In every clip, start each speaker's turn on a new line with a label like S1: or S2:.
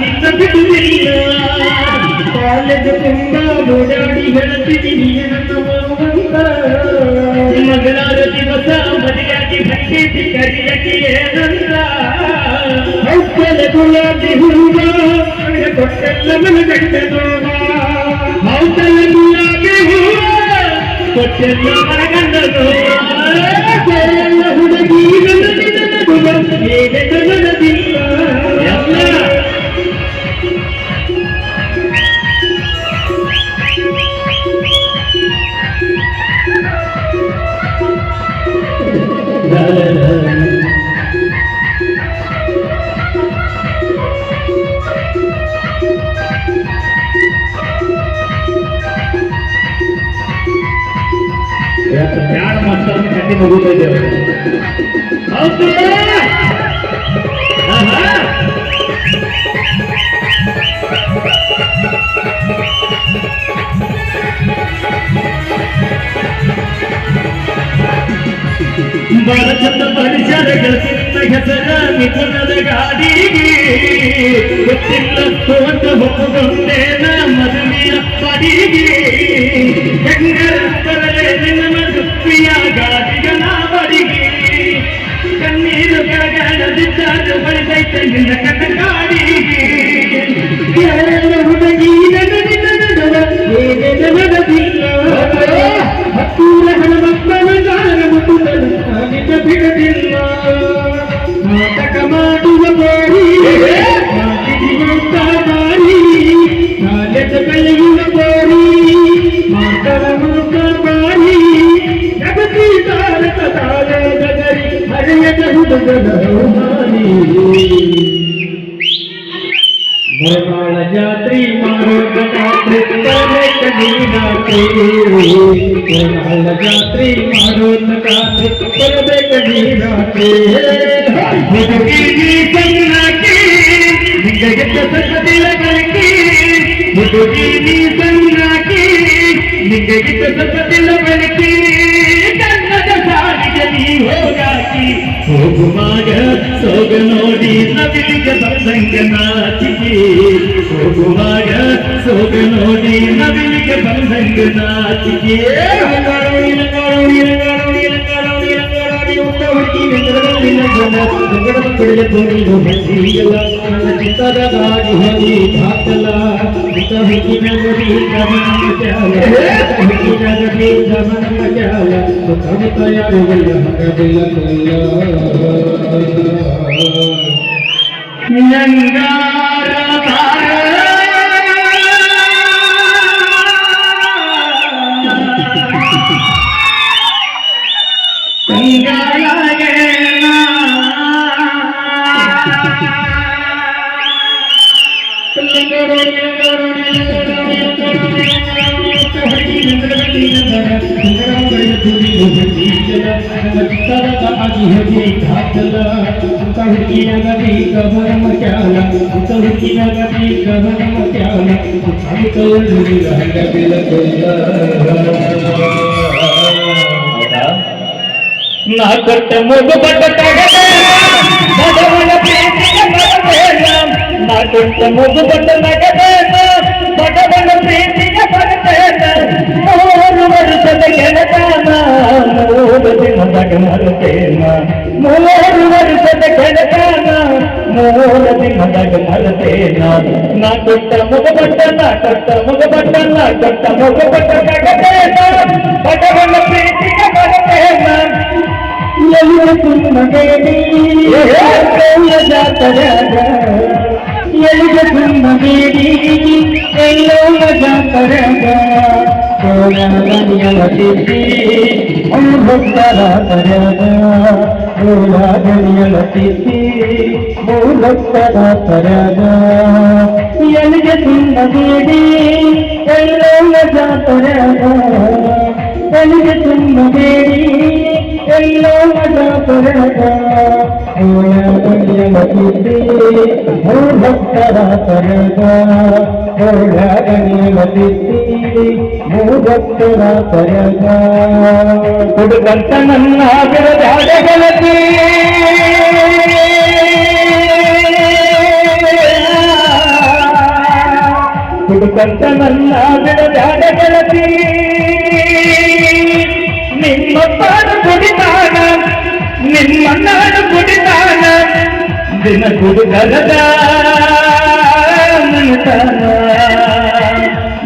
S1: ನಿನ್ನ ಬಿಡುವುದಿಲ್ಲ ಕಾಲೇಜು ತುಂಬ ಓಡಾಡಿ ಹೇಳ್ತಿದ್ದೀನಿ ನನ್ನ ಮಗಳಾದ ದಿವಸ ಮನೆಯಾಗಿ ಭಕ್ತಿ ಕರಿಯಕ್ಕೆ ಏನಲ್ಲ ಹೌದಲ ಗುಲಾಬಿ ಹೂವ ಕೊಟ್ಟೆಲ್ಲ ಮನಗಂಡ ನೋವ ಹೌದಲ ಗುಲಾಬಿ ಹೂವ ಕೊಟ್ಟೆಲ್ಲ ಮನಗಂಡ ನೋವ ಹುಡುಗಿ ಹೇಗೆ ಕನ್ನಡದಿಲ್ಲ ಎಲ್ಲ ಯಾರು ಮಾಸ್ಟರ್ ಕಟ್ಟಿ ಮುಗಿತಾ ಇದ್ದೇವೆ ಹೌದು ಬಹಳ ಚಂದ ಪರಿಸರ ಗೆಳತಿನ ಹೆಸರ ನಿಪುಣದ ಗಾಡಿಗೆ ಗೊತ್ತಿಲ್ಲ ಅಂತ ಒಪ್ಪುಕೊಂಡೇನ ಮದುವೆಯ ಪಡಿಗೆ ಹೆಂಗರ ಬರಲೇ ನಿನ್ನ ದುಪ್ಪಿಯ ಗಾಡಿಗನ ಬಡಿಗೆ ಕಣ್ಣೀರು ಕರಗಡದಿದ್ದಾಗ ಬಳಿದೈತೆ ನಿನ್ನ ಕಣ್ಣ ಗಾಡಿಗೆ ಹುಡುಗಿ ನಗದಿಲ್ಲ ಹೇಗೆ ಜನರದಿಲ್ಲ ಹತ್ತೂರ ಹಣಮಕ್ಕಳ ಗಾನ ಮುಟ್ಟುತ್ತಲು ನಿನ್ನ ಬಿಡದಿಲ್ಲ ನಾಟಕ ಮಾಡುವ ಬೋರಿ ಮಾತಿಗಿಯುತ್ತ ಮಾರಿ ಕಾಲೇಜ ಕಳೆಯುವ ಬೋರಿ ಮಾತವ ಮುಖ ಮಾರಿ ಜಗತಿ ತಾರಕ ತಾಳೆ ಗಗರಿ ಹಳೆಯದ ಹುಡುಗನ ಮಾರಿ ಮೊರಕಾಳ ಜಾತ್ರಿ ಮಾಡೋದ ರಾತ್ರಿ ಬರಬೇಕ ನೀನಾತ್ರಿ ಮೊರಕಾಳ ಜಾತ್ರಿ ಮಾಡೋದ ರಾತ್ರಿ ಬರಬೇಕ ನೀನಾತ್ರಿ ಹುಡುಗಿ ನೀ ಸಣ್ಣಾಕಿ ನಿಂಗೆತ್ತ ಸಕ್ಕದಿಲ್ಲ ಕಲಕಿ ಹುಡುಗಿ ನೀ ಸಣ್ಣಾಕಿ ನಿಂಗೆತ್ತ ಸಕ್ಕದಿಲ್ಲ ಕಲಕಿ ಕನ್ನಡ ಸಾಲಿಗೆ ನೀ ಹೋಗಾಕಿ ಹೋಗುವಾಗ ಸೋಗ ನೋಡಿ ನವಿಲಿಗೆ ಬಂದಂಗ ನಾಚಿಕೆ ಹೋಗುವಾಗ ಸೋಗ ನೋಡಿ ನವಿಲಿಗೆ ಬಂದಂಗ ನಾಚಿಕೆ ಚಿತ್ತದ ಗಾಡಿ ಹೋಗಿ ಹಾಕಲ್ಲ ಹುಟ್ಟಿನ ಗಡಿ ಗಮನ ಚಾಲ ಹುಟ್ಟಿನ ಗಡಿ ಗಮನ ಚಾಲ ಕವಿತ ಯಾರುಗಳ ಹಗದಿಲ್ಲ ನಾ ಕೊಟ್ಟ ಮುಗು ಪಟ್ಟ ಬಡವನ ಪ್ರೀತಿಗೆ ಬರಬೇಡ ನಾ ಕೊಟ್ಟ ಮುಗು ಪಟ್ಟ ನಗಬೇಡ ಬಡವನ ಪ್ರೀತಿಗೆ ಬರಬೇಡ 3 ವರ್ಷದ ಗೆಳತನ 3 ದಿನದಾಗ ಮರೆತೇನ 3 ವರ್ಷದ ಗೆಳತನ 3 ದಿನದಾಗ ಮರೆತೇನ ನಾ ಕೊಟ್ಟ ಮುಗು ಪಟ್ಟ ನಾ ಕೊಟ್ಟ ಮುಗು ಪಟ್ಟ ನಾ ಕೊಟ್ಟ ಮುಗು ಪಟ್ಟ ನಗಬೇಡ ಬಡವನ ಪ್ರೀತಿಗೆ ಬರಬೇಡ ಎಲ್ಲಿಗೆ ತುಂಬಬೇಡಿ ಜಾತರಾಗ ಎಲ್ಲಿಗೆ ತುಂಬಬೇಡಿ ಎಲ್ಲೋ ಜಾತರಾಗ ಕೋಲಾಗಣಿಯಲತಿಸಿ ಭಕ್ತರ ತರಗ ಕೋಲಾಗಣಿಯಲತಿಸಿ ಭಕ್ತರ ತರಗ ಎಲ್ಲಿಗೆ ತುಂಬಬೇಡಿ ಎಲ್ಲೋ ಜಾತರಾಗ ಎಲ್ಲಿಗೆ ತುಂಬಬೇಡಿ ಎಲ್ಲೋ ಜಾತರಾಗ ಕೋಲಾಗಣಿಯಲತಿಸಿ ಭಕ್ತರ ತರಗ ಕೋಲಾಗಣಿಯಲತಿಸಿ ಭಕ್ತರ ತರಗ ಹುಡುಗಂತ ನನ್ನ ಬಿರದಾಡಗಳತಿ ಹುಡುಕಂತ ನನ್ನ ಬಿಡಬ್ಯಾಡ ಗೆಳತಿ ನಿಮ್ಮಪ್ಪನ ಕುಡಿತಾನ ನಿಮ್ಮಣ್ಣನ ಕುಡಿತಾನ ದಿನ ಕುಡುಗರದ ಮನತಾನ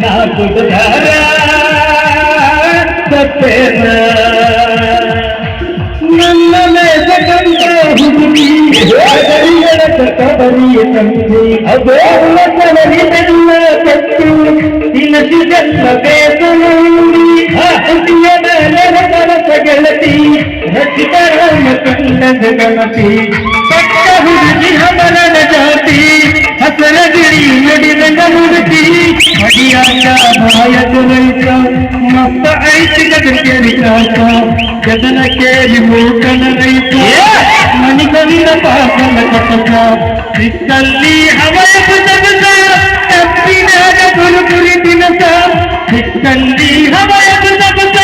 S1: ನಾ ಕುಡುಗಾರ ಸತ್ತೇನ ನನ್ನ ಮೇಲೆ ಕಂಡ ಹುಡುಗಿ ಕಬರಿಯ ತಂದೆ ಅಗೋಲ ಕವರಿದೆಲ್ಲ ಕಟ್ಟು ತಿನಸಿದೆಲ್ಲ ಬೇಸೂರಿ ಹುಟ್ಟಿಯದ ನೆರಕರಸ ಗೆಳತಿ ರಚಿತರಾಮ ಕಂಡದ ಗಣತಿ ಪಟ್ಟ ಹುಡುಗಿ ಹಮರನ ಜಾತಿ ಹಸರ ಗಿಳಿ ನಡಿದ ಮುಡುಕಿ ಮಡಿಯಾಗ ಮಾಯದ ರೈತ ಮತ್ತ ಐತಿಕ ವಿಕಾಸ ಜಗನ ಕೇಳಿ ಮೂಕನ ರೈತ ಮಣಿಕವಿನ ಪಾಪನ ಕಟಕ ಸಿಕ್ಕಲ್ಲಿ ಹವಯದ ಜಗತ ತಪ್ಪಿನಾಗ ಗುರುಗುರಿ ದಿನಸ ಸಿಕ್ಕಲ್ಲಿ ಹವಯದ ಜಗತ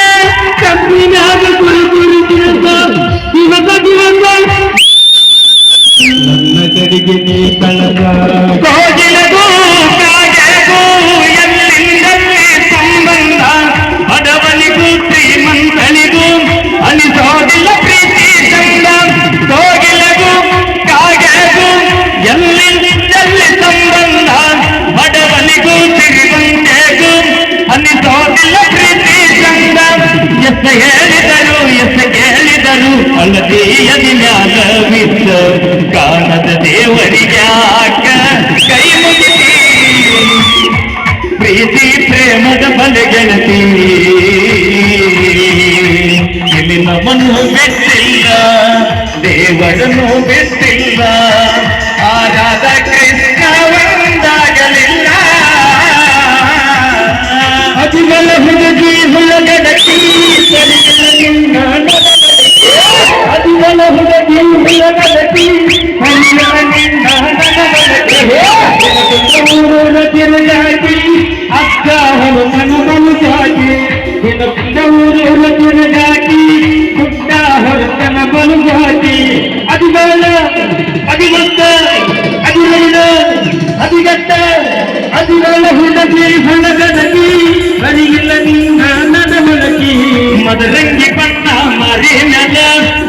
S1: ತಪ್ಪಿನಾಗ ಗುರುಗುರಿ ದಿನಸ ದಿವಸ ದಿವಸ ನನ್ನ ಕಡೆಗೆ ನೀ ಕಳಗ ಕೋಗಿಲಗೂ ಕಾಗೆಗೂ ಎಲ್ಲಿಂದಲೇ ಸಂಬಂಧ ಬಡವನಿಗೂ ಶ್ರೀಮಂತನಿಗೂ ಅನಿಸೋದಿಲ್ಲ ಪ್ರೀತಿ ಚಂದ ಕೋಗಿಲಗೂ ಕಾಗೆಗೂ ಎಲ್ಲಿಂದಲೇ ಸಂಬಂಧ ಬಡವನಿಗೂ ಶ್ರೀಮಂತೆಗೂ ಅನಿಸೋದಿಲ್ಲ ಪ್ರೀತಿ ಚಂದ ಎತ್ತ ಹೇಳಿದರು ಎತ್ತ ಕೇಳಿದರು ಅಳದಿಯದಿ ಜ್ಞಾನವಿದ್ದ ಕಾಣದ ದೇವರಿಗ್ಯಾಕ ಕೈ ಮುಗಿಸಿ ಪ್ರೀತಿ ಪ್ರೇಮದ ಬಲಗೆಳತಿ ಇಲ್ಲಿ ನಮ್ಮನ್ನು ಬಿಟ್ಟಿಲ್ಲ ದೇವರನ್ನು ಬಿಟ್ಟಿಲ್ಲ ಆರಾಧ ಕೃಷ್ಣ ಒಂದಾಗಲಿಲ್ಲ ಅದಿಗಳ ಹುಡುಗಿ ಹುಳಗಡಕಿ ಅದಿಗಳ ಹುಡುಗಿ ಹುಳಗಡಕಿ ತಿರುಗಾಕಿ ಅಕ್ಕ ಹೊಲು ಮನಮನು ಸಾಕಿ ಊರು ತಿರುಗಾಕಿ ಪುಟ್ಟ ಹೊರತನ ಬಲು ಸಾಕಿ ಅದಿಗಳ ಅದಿಗತ್ತ ಅದಿಗಳ ಅದಿಗತ್ತ ಅದಿಗಳ ಹುಡುಗಿ ಹುಳಗಡಕಿ ಬರಿಗಿಲ್ಲ ನಿನ್ನ ನನ್ನ ಮೊಳಕಿ ಮದರಂಗಿ ಬಣ್ಣ ಮರಿ ಮ್ಯಾಲ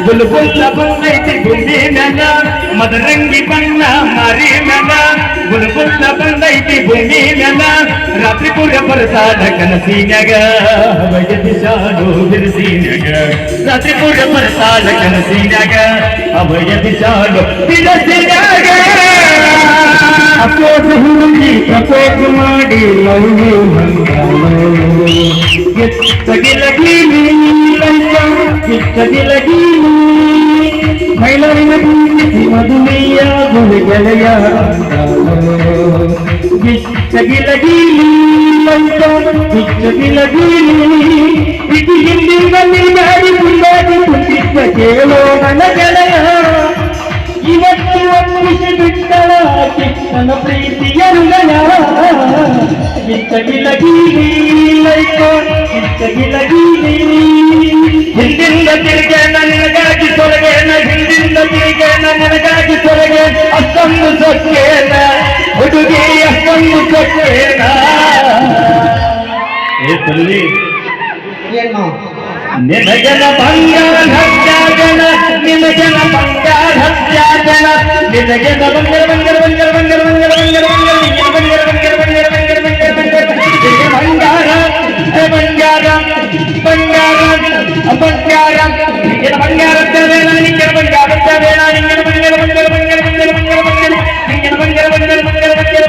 S1: ಗುಲ್ಗುಲ್ಲ ಬಂದೈತಿ ಗುಂಡಿ ಮ್ಯಾಲ ಮದರಂಗಿ ಬಣ್ಣ ಮರಿ ಮ್ಯಾಲ ಗುಲ್ಗುಲ್ಲ ಬಂದೈತಿ ಭೂಮಿ ಮ್ಯಾಲ ರಾತ್ರಿ ಪೂರ ಬರಸಾದ ಕನಸಿನ್ಯಾಗ ಅವಯತಿ ಶಾಡು ಬಿರುಸಿನ್ಯಾಗ ರಾತ್ರಿ ಪೂರ ಬರಸಾದ ಕನಸಿನ್ಯಾಗ ಅವಯತಿ ಶಾಡು ಬಿರುಸಿನ್ಯಾಗ ಅಪೋಸ ಹುಡುಗಿ ಪ್ರಪೋಸ ಮಾಡಿ ಲವ್ಲಿ ಎತ್ತಗಿಲಗಿ ಎತ್ತಗಿಲಗಿ ಮೈಲರಿನ ಮಧುಮೆಯ ಗುರು ಗೆಳೆಯ ಎತ್ತಗಿಲಗಿ ಎತ್ತಗಿಲಗಿ ಇದು ಹಿಂದಿನ ನಿಲ್ಲಾಡಿ ಮುಂದಾಡಿ ಕುಂತಿದ್ದ ಕೇಳೋ ನನ್ನ ಗೆಳೆಯ ಇವತ್ತು ಒಪ್ಪಿಸಿ ಬಿಟ್ಟಳ ಕಿತ್ತನ ಪ್ರೀತಿಯ ಹೃದಯ ಕಿತ್ತಗಿಲಗಿ ಕಿತ್ತಗಿಲಗಿ ಹಿಂದಿಂದ ತಿರುಗೆ ನನಗಾಗಿ ತೊಲಗೇನ ಹಿಂದಿಂದ ತಿರುಗೆ ನನಗಾಗಿ ತೊಲಗೆ ಅಷ್ಟೊಂದು ಸೊಕ್ಕೇನ ಹುಡುಗಿ ಅಷ್ಟೊಂದು ಸೊಕ್ಕೇನ ಏ ನಿನಗನ ಬಂಗಾರ ಹತ್ಯಾಗನ ನಿನಗನ ಬಂಗಾರ ಹತ್ಯಾಗನ ನಿನಗನ ಬಂಗಾರ ಬಂಗಾರ ಬಂಗಾರ ಬಂಗಾರ ಬಂಗಾರ ಬಂಗಾರ ಬಂಗಾರ ಬಂಗಾರ ಬಂಗಾರ ಬಂಗಾರ ಬಂಗಾರ ಬಂಗಾರ ಬಂಗಾರ ಬಂಗಾರ ಬಂಗಾರ ನಿನಗನ ಬಂಗಾರ ತವೇನ ನಿನಗನ ಬಂಗಾರ ತವೇನ ನಿನಗನ ಬಂಗಾರ ಬಂಗಾರ ಬಂಗಾರ ಬಂಗಾರ ಬಂಗಾರ ಬಂಗಾರ ನಿನಗನ ಬಂಗಾರ ಬಂಗಾರ ಬಂಗಾರ ಬಂಗಾರ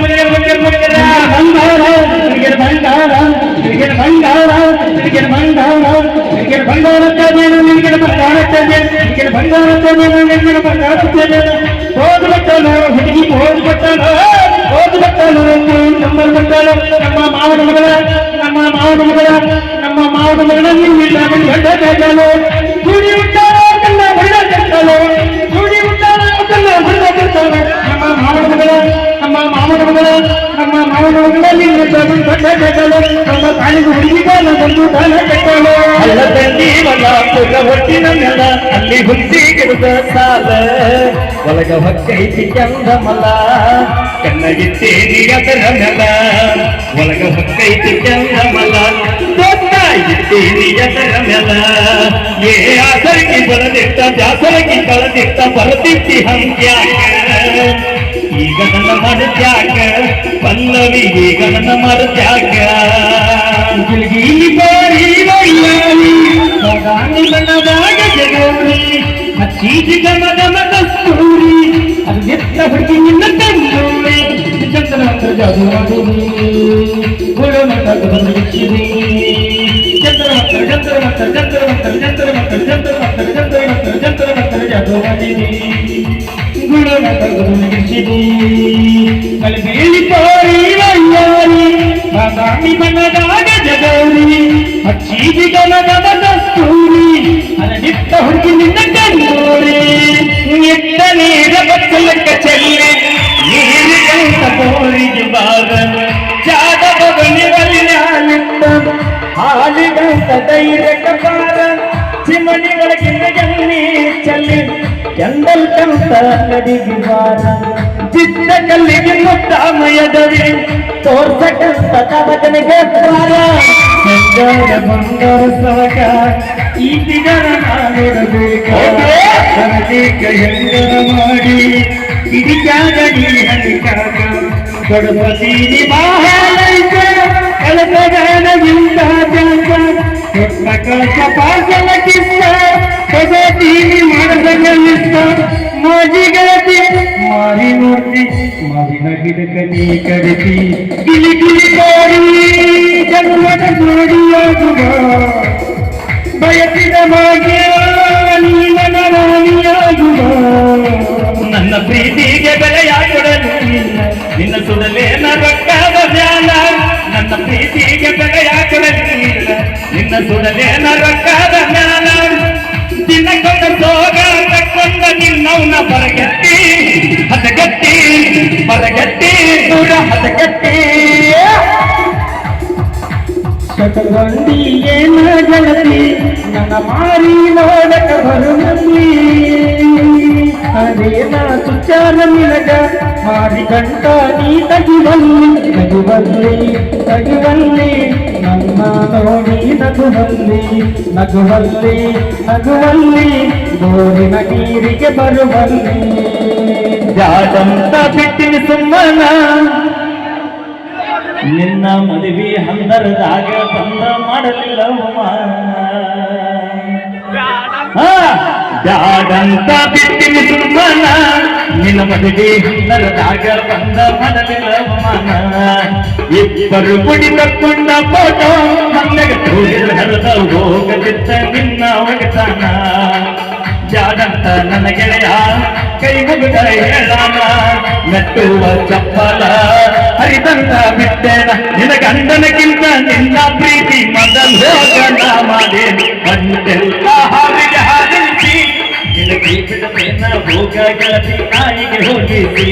S1: ಬಂಗಾರ ಬಂಗಾರ ಬಂಗಾರ ಬಂಗಾರ ಬಂಗಾರ ನಿನಗೆ ಬಂಗಾರ ಹೋಗ್ಬಿಟ್ಟನು ಹುಡುಗಿ ಹೋಗ್ಬಿಟ್ಟನು ನಂಬರ್ ಬಿಟ್ಟನು ನಮ್ಮ ಮಾವನ ಮಗಳ ನಮ್ಮ ಮಾವನ ಮಗಳ ನಿನ್ನಿಲ್ಲ ಗಂಡ ಬೇಕಲು ಸುಡಿ ಉಟ್ಟಾರ ಕಲ್ಲ ಹೊಡ ಕಟ್ಟಲು ಸುಡಿ ಉಟ್ಟಾರ ಕಲ್ಲ ಹೊಡ ಕಟ್ಟಲು ನಮ್ಮ ಮಾವನ ಮಗಳ ನಿನ್ನ ಗಂಡ ಬೇಕಲು ನಮ್ಮ ತಾಯಿಗೆ ಹುಡುಗಿಗಾಲ ಬಂದು ಕಾಲ ಕಟ್ಟಲು ಅಲ್ಲ ತಂಗಿ ಪುರ ಹೊಟ್ಟಿನ ನೆಲ ಅಲ್ಲಿ ಹುಟ್ಟಿ ಗಿಡದ ಸಾಲ ಒಳಗ ಹೊಕ್ಕೈತಿ ಚಂದ ಮಲ
S2: ಕಣ್ಣಗಿತ್ತೇನಿ ಅದರ ಮೆಲ ಒಳಗ ಹೊಕ್ಕೈತಿ ಚಂದಮಲ ದೊಡ್ಡ ಇಟ್ಟೇನಿ ಅದರ ಮೆಲ ಏ ಆಸರಗಿ ಬಲದಿಟ್ಟ ದಾಸರಗಿ ಕಳದಿಟ್ಟ ಬರದಿಟ್ಟಿ ಹಂಗ್ಯಾಕ ಈಗ ನನ್ನ ಮನಸ್ಯಾಕ ಪಲ್ಲವಿ ಈಗ ನನ್ನ ಮನಸ್ಯಾಕ
S1: ಗಿಲ್ಗಿಲಿ ಬಾರಿ ವೈಯಾಲಿ ಬಾದಾಮಿ ಬಣ್ಣದಾಗ ಜಗೋರಿ ಹಚ್ಚೀಜಿ ಗಮದ ಕಸ್ತೂರಿ ಅದು ಎತ್ತ ಹುಡುಗಿ ನಿನ್ನ ತಂದೂರಿ ಚಂದ್ರವಂತರ ಜಾದು ಮಾಡಿರಿ ಗುಣಮಟ್ಟ ಬದಲಿಸಿರಿ ಚಂದ್ರವಂತರ ಜಾದು ಮಾಡಿರಿ ಗುಣಮಟ್ಟ ಬದಲಿಸಿರಿ ಕಲಿಬೇಲಿ ಬಾರಿ ವೈಯಾಲಿ ಬಾದಾಮಿ ಬಣ್ಣದಾಗ ಜಗೋರಿ ಹಚ್ಚೀಜಿ ಗಮದ ಕಸ್ತೂರಿ ಅದನ್ನಿಟ್ಟ ಹುಡುಗಿ ನಿನ್ನ ತಂದೂರಿ
S2: ಎಟ್ಟ ನೀರ ಬಚ್ಚಲಕ್ಕ ಚೆಲ್ಲಿ ನೀರಿಗಂತ ಬೋರಿಗೆ ಬಾರ ಜಾದವ ಬಲಿವಲಿನಿಂದ
S1: ಹಾಲಿಗಂತ ಧೈರ್ಯಕ ಬಾರ ಚಿಮಣಿ ಒಳಗಿಂದ ಎಣ್ಣಿ ಚೆಲ್ಲಿ ಕೆಂದಲ್ ಕಂತ ನಡಿಗೆ ಬಾರ ಚಿತ್ತ ಕಲ್ಲಿಗೆ ಮುಟ್ಟ ಮಯದವಿ ತೋರ್ಸಕಂತ ಕವಚನಿಗೆ ಬಾರ ಬಂಗಾರ ಬಂಗಾರ ಸವಕ ಈ ಬಿಗರ ನೋಡಬೇಕ ಹೆಂಗರ ಮಾಡಿ ಕಿಡಿಕ್ಯಾಗಡಿ ಹನಿಕಾಗ ಗಣಪತಿ ಮಹಾಲೈಕ ಕಳಪಗಾನವಿಂದ ಜಾಗ ಕೊಟ್ಟ ಕಳಸ ಪಾಸಲ ಕಿತ್ತ ಕದತೀನಿ ಮಾಡದಲ್ಲಿತ್ತ ಮಾಜಿ ಗೆಳತಿ ಮಾರಿ ನೋಡ್ತಿ ಮಾವಿನ ಗಿಡಕನಿ ಕಡಿತಿ ಗಿಲಿ ಗಿಲಿ ಕೋರಿ ಜನ್ಮದ ಜೋಡಿಯಾಗುವ ಬಯಸಿದ ಭಾಗ್ಯ ನೀನ ರಾಣಿಯಾಗುವ
S2: ನನ್ನ ಪ್ರೀತಿಗೆ ಬೆಲೆಯ ಕೊಡಲಿಲ್ಲ ನಿನ್ನ ಸುಡಲೇನ ರೊಕ್ಕದ ಜ್ಞಾನ ನನ್ನ ಪ್ರೀತಿಗೆ ಬೆಲೆಯ ಕೊಡಲಿಲ್ಲ ನಿನ್ನ ಸುಡಲೇನ ರೊಕ್ಕದ ಜ್ಞಾನ ದಿನಕೊಂಡ ಸೋಗ ತಕ್ಕೊಂಡ ನಿನ್ನವನ ಬರಗಟ್ಟಿ ಹದಗಟ್ಟಿ ಬರಗಟ್ಟಿ ದೂರ ಹದಗಟ್ಟಿ
S1: ಶತಗಂಡಿ ಏನ ಗೆಳತಿ ನನ್ನ ಮಾರಿ ನೋಡಕ ಬರುಮಲ್ಲಿ ಅದೇನ ಸುಚಾರ ನಿನಗ ಮಾರಿ ಗಂಟ ನೀ ತಗಿವಲ್ಲಿ ತಗಿವಲ್ಲಿ ನನ್ನ ನೋಡಿ ನಗುವಲ್ಲಿ ನಗುವಲ್ಲಿ ನಗುವಲ್ಲಿ ಗೋರಿನ ನೀರಿಗೆ ಬರುವಲ್ಲಿ
S2: ಜಾಡಂತ ಬಿಟ್ಟಿನ ಸುಮ್ಮನ ನಿನ್ನ ಮದುವೆ ಹಂದರದಾಗ ಬಂದ ಮಾಡಲಿಲ್ಲ ಬ್ಯಾಡಂತ ಬಿಟ್ಟಿನ ಸುಮ್ಮನ ನಿನ್ನ ಮದುವೆ ಹಂದರದಾಗ ಬಂದ ಮಾಡಲಿಲ್ಲ ಇಬ್ಬರು ಗುಡಿ ತಕ್ಕೊಂಡ ಫೋಟೋ ಮನೆಗೆ ತೋರಿದ ಹರದ ಹೋಗದಿದ್ದ ನಿನ್ನ ಒಗತಾನ ಜಾಡಂತ ನನ್ನ ಗೆಳೆಯ ಕೈ ಮುಗಿದ ಹೇಳಾನ ಮೆಟ್ಟುವ ಚಪ್ಪಲ ಹರಿದಂತ ಬಿಟ್ಟೆನ ನಿನ್ನ ಗಂಡನಕ್ಕಿಂತ ನಿನ್ನ ಪ್ರೀತಿ ಮೊದಲು ಹೋಗಣ ಮಾಡೇನು ಬಂದೆಲ್ಲ ಹಾವಿಗೆ ಹಾರಿಸಿ ನಿನ್ನ ಕೈ ಬಿಡಬೇನ ಹೋಗ ಗೆಳತಿ ನಾಯಿಗೆ ಹೋಲಿಸಿ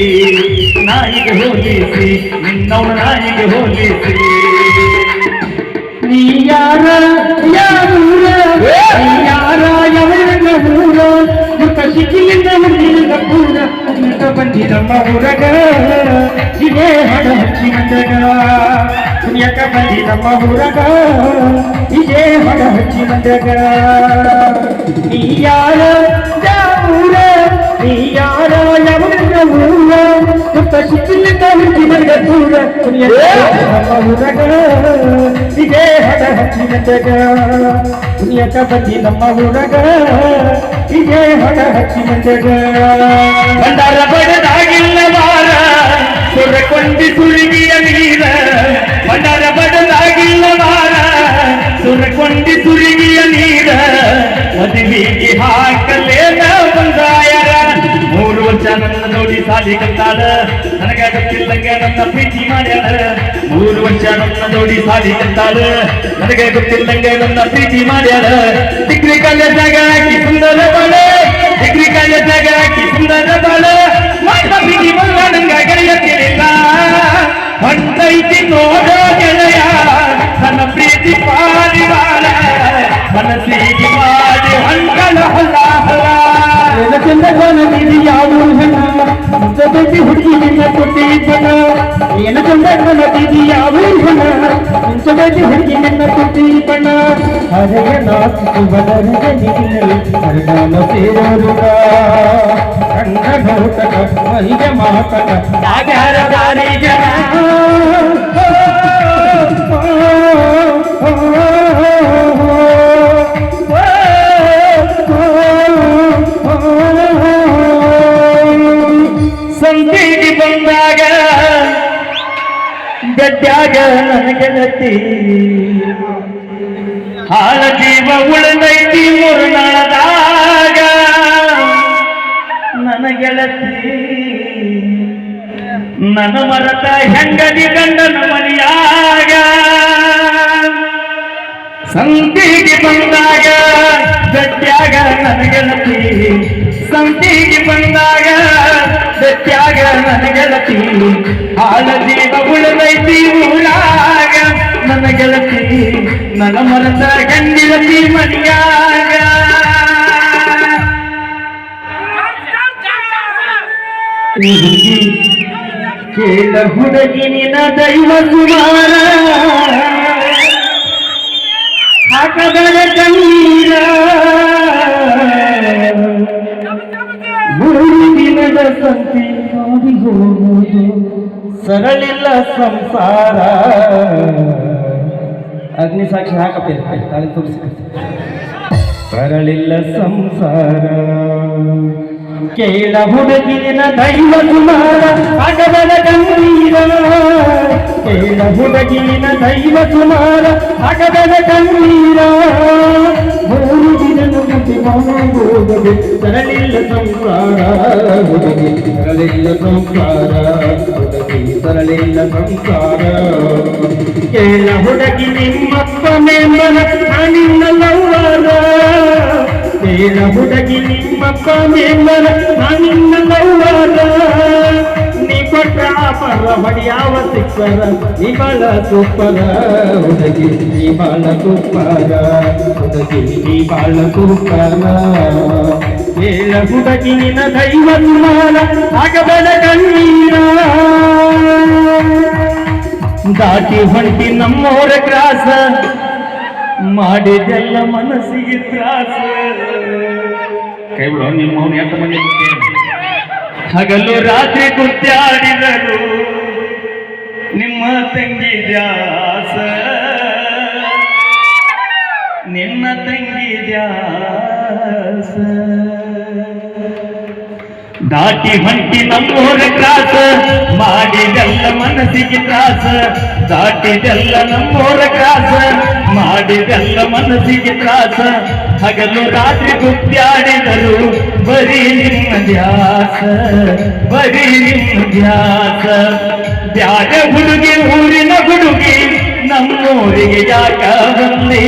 S2: ನಿನ್ನವನ ನಾಯಿಗೆ ಹೋಲಿಸಿ
S1: ನೀ ಯಾರ ಯಾರೂರ ಯಾರ ಯಾವನ ಊರ ಮುಖ ಸಿಕ್ಕಿಲಿಂದ ಮುಂದಿನ ಪೂರ ಮುಖ ಬಂದಿರಮ್ಮ ಊರಗ ಇದೇ ಹಡ ಹಚ್ಚಿ ಮಂದಗ ಪುಣ್ಯಕ ಬಂದಿರಮ್ಮ ಊರಗ ಇದೇ ಹಡ ಹಚ್ಚಿ ಮಂದಗ ನೀ ಯಾರ ಯಾವೂರ ನೀ ಯಾರ ಯಾವನ ಊರ ಮುಖ ಸಿಕ್ಕಿಲಿಂದ ಮುಂದಿನ ಪೂರ ಪುಣ್ಯಕ ನಮ್ಮ ಊರಗ ಇದೇ ಹಡ ಹಚ್ಚಿ ಮಂದಗ ಪುಣ್ಯಕ ಬಂದಿ ನಮ್ಮ ಊರಗ ಇದೇ ಹಡ ಹಚ್ಚಿ ಮಂದಗ
S2: ಬಂಡಾರ ಬಡದಾಗಿಲ್ಲ ವಾರ ಸುರಕೊಂಡಿ ಸುಳಿಗಿಯ ನೀರ ಬಂಡಾರ ಬಡದಾಗಿಲ್ಲ ವಾರ ಸುರಕೊಂಡಿ ಸುಳಿಗಿಯ ನೀರ ಮದುವೆಗೆ ಹಾಕಲೇನ ಬಂದಾಯರ 3 ವರ್ಷ ನನ್ನ ನೋಡಿ ಸಾಲಿ ಕಲ್ತಾಳ ನನಗ ಗೊತ್ತಿಲ್ಲಂಗ ನನ್ನ ಪ್ರೀತಿ ಮಾಡ್ಯಾಳ 3 ವರ್ಷ ನನ್ನ ನೋಡಿ ಸಾಲಿ ಕಲ್ತಾಳ ನನಗ ಗೊತ್ತಿಲ್ಲಂಗ ನನ್ನ ಪ್ರೀತಿ ಮಾಡ್ಯಾಳ ಡಿಗ್ರಿ ಕಾಲೇಜಾಗ ಹಾಕಿ ಸುಂದರ ಬಾಳೆ ಡಿಗ್ರಿ ಕಾಲೇಜಾಗ ಹಾಕಿ ಸುಂದರ ಬಾಳೆ ಪ್ರೀತಿ ಬಂದ ನಂಗ ಗೆಳೆಯತ್ತಿರಲಿಲ್ಲ ಹೊಂಟೈತಿ ನೋಡೋ ಗೆಳೆಯ ನನ್ನ ಪ್ರೀತಿ ಪಾರಿವಾಳ ಮನಸ್ಸಿಗೆ ಮಾಡಿ ಹೊಂಟಲ ಹಲ್ಲ ಹಲ್ಲ
S1: ಚಂದ ಯಾವ ಜೊತೆಗೆ ಹುಡುಗಿ ನಿನ್ನ ಕೊಟ್ಟಿ ಬಣ ಏನ ಚಂದ ನದಿ ಯಾವ ಬಣ ಜೊತೆಗೆ ಹುಡುಗಿ ನಿನ್ನ ಕೊಟ್ಟಿ ಬಣ ಹರೆಯ ನಾಚಿಸುವುದರ ನಿನ್ನಲ್ಲಿ ಪರಿಣಾಮ ಸೇರೋರುಗ ಕಣ್ಣ ನೋಟಕ ಮೈಯ ಮಾತಕ ಯಾರ್ಯಾರ ದಾರಿ ಜನ
S2: ಸಂತಿಗೆ ಬಂದಾಗ ಗಡ್ಡ್ಯಾಗ ನನ್ನ ಗೆಳತಿ ಹಾಳ ಜೀವ ಉಳಿದೈತಿ ಮುರುನಾಳದಾಗ ನನ್ನ ಗೆಳತಿ ನನ್ನ ಮರತ ಹೆಂಗದಿ ಗಂಡನ ಮನೆಯಾಗ ಸಂತಿಗೆ ಬಂದಾಗ ಗಡ್ಡ್ಯಾಗ ನನ್ನ ಗೆಳತಿ ಸಂತಿಗೆ ಬಂದಾಗ ಗಡ್ಡ್ಯಾಗ ನನ್ನ ಗೆಳತಿ ಹಾಳ ಜೀವ ಉಳಿದೈತಿ ಊರಾಗ ನನ್ನ ಗೆಳತಿ ನನ್ನ ಮರತ ಗಂಡಿಲತಿ ಮನೆಯಾಗ ಕೇಳ ಹುಡುಗಿ ನಿನ್ನ ದೈವ ಕುಮಾರ ಹಾಕದರ ಕಣ್ಣೀರ ಮೂರು ದಿನದ ಸಂತಿ ನೋಡಿ ಹೋಗುವುದು ಸರಳಿಲ್ಲ ಸಂಸಾರ ಅಗ್ನಿ ಸಾಕ್ಷಿ ಹಾಕಬೇಕು ತಾಳಿ ತೋರಿಸಿ ಸರಳಿಲ್ಲ ಸಂಸಾರ ಕೇಳ ಹುಡುಗಿನ ದೈವ ಕುಮಾರ ಅಗದರ ಕಣ್ಣೀರ ಕೇಳ ಹುಡುಗಿನ ದೈವ ಕುಮಾರ ಅಗದರ ಕಣ್ಣೀರ ಮೂರು ದಿನ ಮುಗಿ ಹೋಗದೆ ಸರಳಿಲ್ಲ ಸಂಸಾರ ಹುಡುಗಿ ಸರಳಿಲ್ಲ ಸಂಸಾರ ಹುಡುಗಿ ಸರಳಿಲ್ಲ ಸಂಸಾರ ಕೇಳ ಹುಡುಗಿ ನಿಮ್ಮಪ್ಪ ಮೆಂಬನ ನಿನ್ನ ಲವ್ವರ ಕೇಳ ಹುಡುಗಿ ನಿಮ್ಮಪ್ಪ ಮೆಂಬನ ನಿನ್ನ ಲವ್ವರ ನೀ ಕೊಟ್ಟ ಪರ ಹೊಡಿಯಾವ ಸಿಕ್ಕರ ನೀ ಬಾಳ ಸೂಪರ ಹುಡುಗಿ ನೀ ಬಾಳ ಸೂಪರ ಹುಡುಗಿ ನೀ ಬಾಳ ಸೂಪರ ಕೇಳ ಹುಡುಗಿ ನಿನ್ನ ದೈವ ಕುಮಾರ ಆಗಬಲ ಕಣ್ಣೀರ ದಾಟಿ ಹೊಂಟಿ ನಮ್ಮೋರ ಕ್ರಾಸ ಮಾಡಿದೆಲ್ಲ ಮನಸ್ಸಿಗೆ ತ್ರಾಸ ಕೈ ಬಿಡೋ ನಿಮ್ಮ ಅವನು ಎಷ್ಟು ಮಂದಿ ಹಗಲು ರಾತ್ರಿ ಕುತ್ಯಾಡಿದರು ನಿಮ್ಮ ತಂಗಿ ದ್ಯಾಸ ನಿನ್ನ ತಂಗಿ ದ್ಯಾಸ ದಾಟಿ ಹೊಂಟಿ ನಮ್ಮೂರ ಕ್ರಾಸ ಮಾಡಿದೆಲ್ಲ ಮನಸ್ಸಿಗೆ ತ್ರಾಸ ದಾಟಿದೆಲ್ಲ ನಮ್ಮೂರ ಕ್ರಾಸ ಮಾಡಿದೆಲ್ಲ ಮನಸ್ಸಿಗೆ ತ್ರಾಸ ಹಗಲು ರಾತ್ರಿ ಗುತ್ಯಾಡಿದರು ಬರೀ ನಿಮ್ಮ ದ್ಯಾಸ ಬರೀ ನಿಮ್ಮ ದ್ಯಾಸ ಬ್ಯಾಡ ಹುಡುಗಿ ಊರಿನ ಹುಡುಗಿ ನಮ್ಮೂರಿಗೆ ಯಾಕ ಬಂದಿ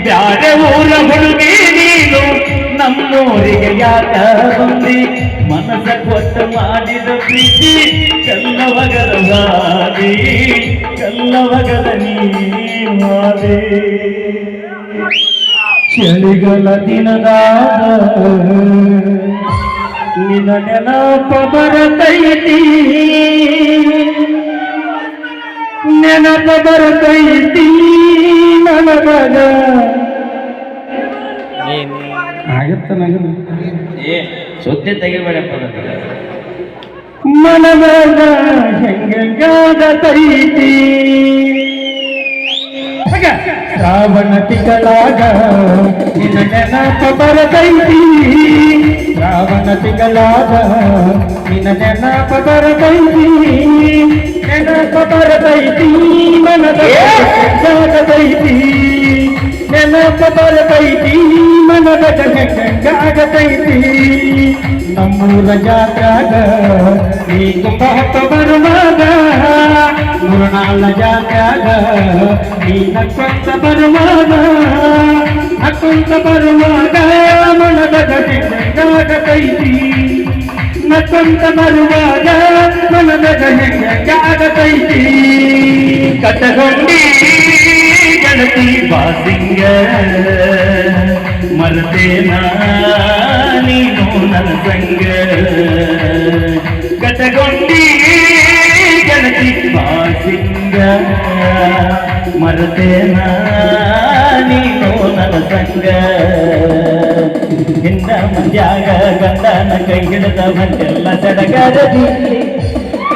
S2: ಬ್ಯಾಡ ಊರ ಹುಡುಗಿ ನೀನು ನಮ್ಮೂರಿಗೆ ಯಾಕ ಬಂದಿ ಮನಸ ಕೊಟ್ಟು ಮಾಡಿದ ಪ್ರೀತಿ ಕಲ್ಲವಗದ ವಾದಿ ಕಲ್ಲವಗದ ನೀವಾದಿ ಚಳಿಗಳ ದಿನದಾದ ನಿನ್ನ ನೆನಪ ಬರತೈತಿ ನೆನಪ ಬರತೈತಿ ನನಗದ ಆಗತ್ತ ನಗನ ಸುದ್ದಿ ತೆಗಿಬೇಡಪ್ಪ ಮನದಾಗ ಹೆಂಗಾಗತೈತಿ ಶ್ರಾವಣ ತಿಂಗಳಾಗ ನಿನ್ನ ನೆನಪ ಬರತೈತಿ ಶ್ರಾವಣ ತಿಂಗಳಾಗ ನಿನ್ನ ನೆನಪ ಬರತೈತಿ ನೆನಪ ಬರತೈತಿ ಮನದಾಗತೈತಿ ನೆನಪ ಬರತೈತಿ ಮನದಾಗತೈತಿ ನಮ್ಮೂರ ಜಾತ್ರಾಗ ನೀ ಕುಂಭ ಬರುವಾಗ ಮುರುನಾಳ ಜಾತ್ರಾಗ ನೀ ನಕ್ಕೊಂತ ಬರುವಾಗ ನಕ್ಕೊಂತ ಬರುವಾಗ ಮನದಾಗತೈತಿ ನಕ್ಕೊಂತ ಬರುವಾಗ ಮನದಾಗತೈತಿ ಕಟ್ಟಗೊಂಡಿ ಗೆಳತಿ ಬಾಸಿಂಗ ಮರತೇನ ನೀನು ನನ್ನ ಸಂಗ ಕಟ್ಟಗೊಂಡಿ ಗೆಳತಿ ಬಾಸಿಂಗ ಮರತೇನ ನೀನು ನನ್ನ ಸಂಗ ಹಿಂದ ಮಂದ್ಯಾಗ ಗಂಡನ ಕೈ ಹಿಡಿದ ಬಂದೆಲ್ಲ ಸಡಗರದಿ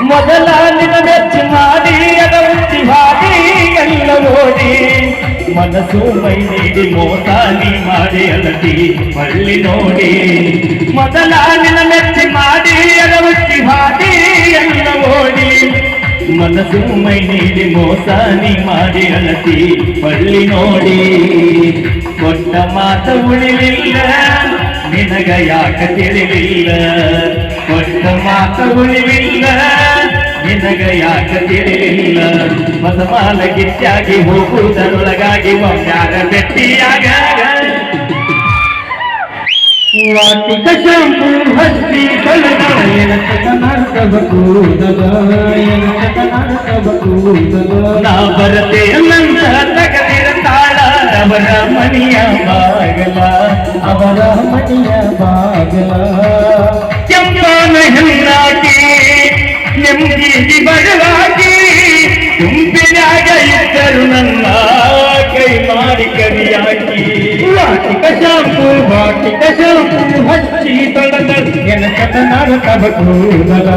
S2: ಮೊದಲ ನಿನ್ನ ಮೆಚ್ಚಿ ಮಾಡಿ ಅದ ಉಚ್ಚಿ ಹಾಡಿ ಎಲ್ಲ ಓಡಿ ಮನಸ್ಸು ಮೈ ನೀಡಿ ಮೋಸ ನೀ ಮಾಡಿ ಅಲಟಿ ಮಳ್ಳಿ ನೋಡಿ ಮೊದಲ ನಿನ್ನ ಮೆಚ್ಚಿ ಮಾಡಿ ಅದ ಉಚ್ಚಿ ಹಾಡಿ ಎಲ್ಲ ಓಡಿ ಮನಸ್ಸು ಮೈ ನೀಡಿ ಮೋಸ ನೀ ಮಾಡಿ ಅಲಟಿ ಮಳ್ಳಿ ನೋಡಿ ಕೊಟ್ಟ ಮಾತ ಉಳಿಲಿಲ್ಲ ನಿನಗ ಯಾಕ ತಿಳಿಲಿಲ್ಲ ಕೊಟ್ಟ ಮಾತ ಉಳಿಲಿಲ್ಲ ನಿನಗ ಯಾಕ ತಿಳಿಲಿಲ್ಲ ಮಸಮಾಲ ಗಿಚ್ಚಾಗಿ ಹೋಗುವುದರೊಳಗಾಗಿ ಒಮ್ಮ್ಯಾಗ ಬೆಟ್ಟಿಯಾಗ
S1: ವಾಟಿಕ ಶಾಂಪು ಹಚ್ಚಿ ಕಳೆದ ಎನಕ ಕೂದಲ
S2: ನಾ ಬರತೇನಂತ ತಗದಿರತಾಳ ಅವರ ಮನೆಯ ಬಾಗಲ
S1: ಅವರ ಮನೆಯ ಬಾಗಲ
S2: ಕೆಂಪನ ಹೆಣ್ಣಾಕಿ ನೆಮ್ಮದಿ ಬಡವಾಗಿ ಗುಂಪಿನಾಗ ಇದ್ದರು ನನ್ನ ಕೈ ಮಾಡಿ ಕವಿಯಾಕಿ
S1: ವಾಟಿಕ ಶಾಂಪು ಹಚ್ಚಿ ತೊಳೆದ ಎನ ಚಂದನಾರ ತವ ಕೂದಲ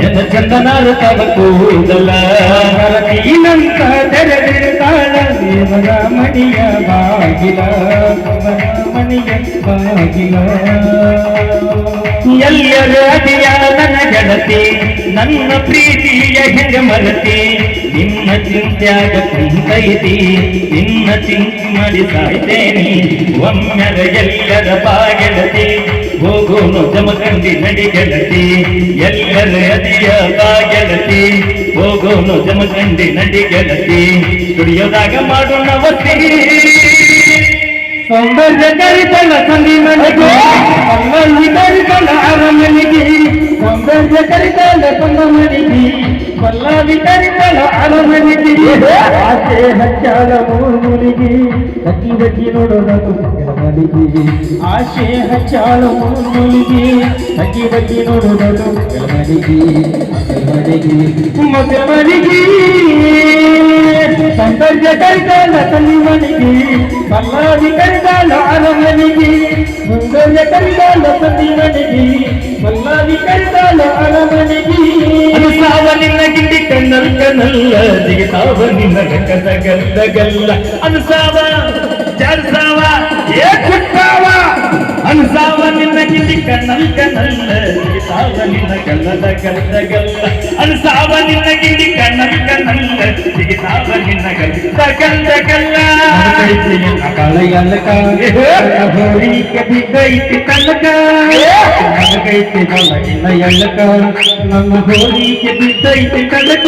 S2: ಎದ ಚಂದನಾರ ತವ ಕೂದಲ
S1: ಭರತೀನಂತ ತೆರೆದಿರುತ್ತಾಳ ದೇವರ ಮನೆಯ ಬಾಗಿಲ ಮನೆಯ ಬಾಗಿಲ
S2: ಎಲ್ಲರ ಅದಿಯ ನನ್ನ ಗೆಳತಿ ನನ್ನ ಪ್ರೀತಿಯ ಹೆಂಗ ಮರತಿ ನಿನ್ನ ಚಿಂತ್ಯಾಗ ಕುಂತೈತಿ ನಿನ್ನ ಚಿಂತೆ ಮಾಡಿ ಸಾಯ್ತೇನಿ ಒಮ್ಮೆರ ಎಲ್ಲರ ಬಾಗೆಳತಿ ಹೋಗೋನು ಜಮಖಂಡಿ ನಡಿ ಗೆಳತಿ ಎಲ್ಲರ ಅದಿಯ ಬಾಗೆಳತಿ ಹೋಗೋನು ಜಮಖಂಡಿ ನಡಿ ಗೆಳತಿ ದುಡಿಯೋದಾಗ ಮಾಡೋಣ ಒತ್ತಿ
S1: ಸೌಂದರ್ಯ ಕರಿತಳ ಸಂಧಿ ಮನೆಗೆ ಪಲ್ಲವಿ ಕರಿತಳ ಅರಮನೆಗೆ ಸೌಂದರ್ಯ ಕರಿತಳ ಸಂದ ಮನೆಗೆ ಪಲ್ಲವಿ ಕರಿತಳ ಅರಮನೆಗೆ ಆಸೆ ಹಚ್ಚಾಳ ಮೂರ್ಮುಲಿಗೆ ಹಕ್ಕಿ ಬಚ್ಚಿ ನೋಡೋದು ಕೆಳಮನೆಗೆ ಆಸೆ ಹಚ್ಚಾಳ ಮೂರ್ಮುಲಿಗೆ ಹಕ್ಕಿ ಬಚ್ಚಿ ನೋಡೋದು ಕೆಳಮನೆಗೆ ಮಗಮನೆಗೆ ಸೌಂದರ್ಯ ಕರಿತಳ ಸಂಧಿ ಮನೆಗೆ ಪಲ್ಲವಿ ಕರಿತಳ ಅರಮನೆಗೆ ಸೌಂದರ್ಯ ಕರಿತಳ ಸಂಧಿ ಮನೆಗೆ ಪಲ್ಲವಿ ಕರಿತಳ ಅರಮನೆಗೆ
S2: ಅನುಸಾವ ನಿನ್ನ ಗಿಂಡಿ ಕಣ್ಣಲ್ ಕಣ್ಣಲ್ಲ ಜಿಗಿತಾವ ನಿನ್ನ ಗಲ್ಲ ಗಲ್ಲ ಗಲ್ಲ ಅನುಸಾವ ಚರ್ಸಾವ ಏ ಕುಟ್ಟಾವ ಅನುಸಾವ ನಿನ್ನ ಗಿಂಡಿ ಕಣ್ಣಲ್ ಕಣ್ಣಲ್ಲ ಜಿಗಿತಾವ ನಿನ್ನ ಗಲ್ಲದ ಗಲ್ಲ ಗಲ್ಲ ಅನುಸಾವ ನಿನ್ನ ಗಿಂಡಿ ಕಣ್ಣಲ್ ಕಣ್ಣಲ್ಲ ಜಿಗಿತಾವ ನಿನ್ನ ಗಲ್ಲ ಗಲ್ಲ ಗಲ್ಲ
S1: ಕಳೆಯಲ್ಲಕ ಹೋಳಿಕೆ ಬಿದ್ದೈತಿ ಕಲ್ಲಕ ನನಗೈತಿ ಬಲಗಿಲ್ಲ ಎಲ್ಲಕ ನಮ್ಮ ಹೋಳಿಕೆ ಬಿದ್ದೈತಿ ಕಲ್ಲಕ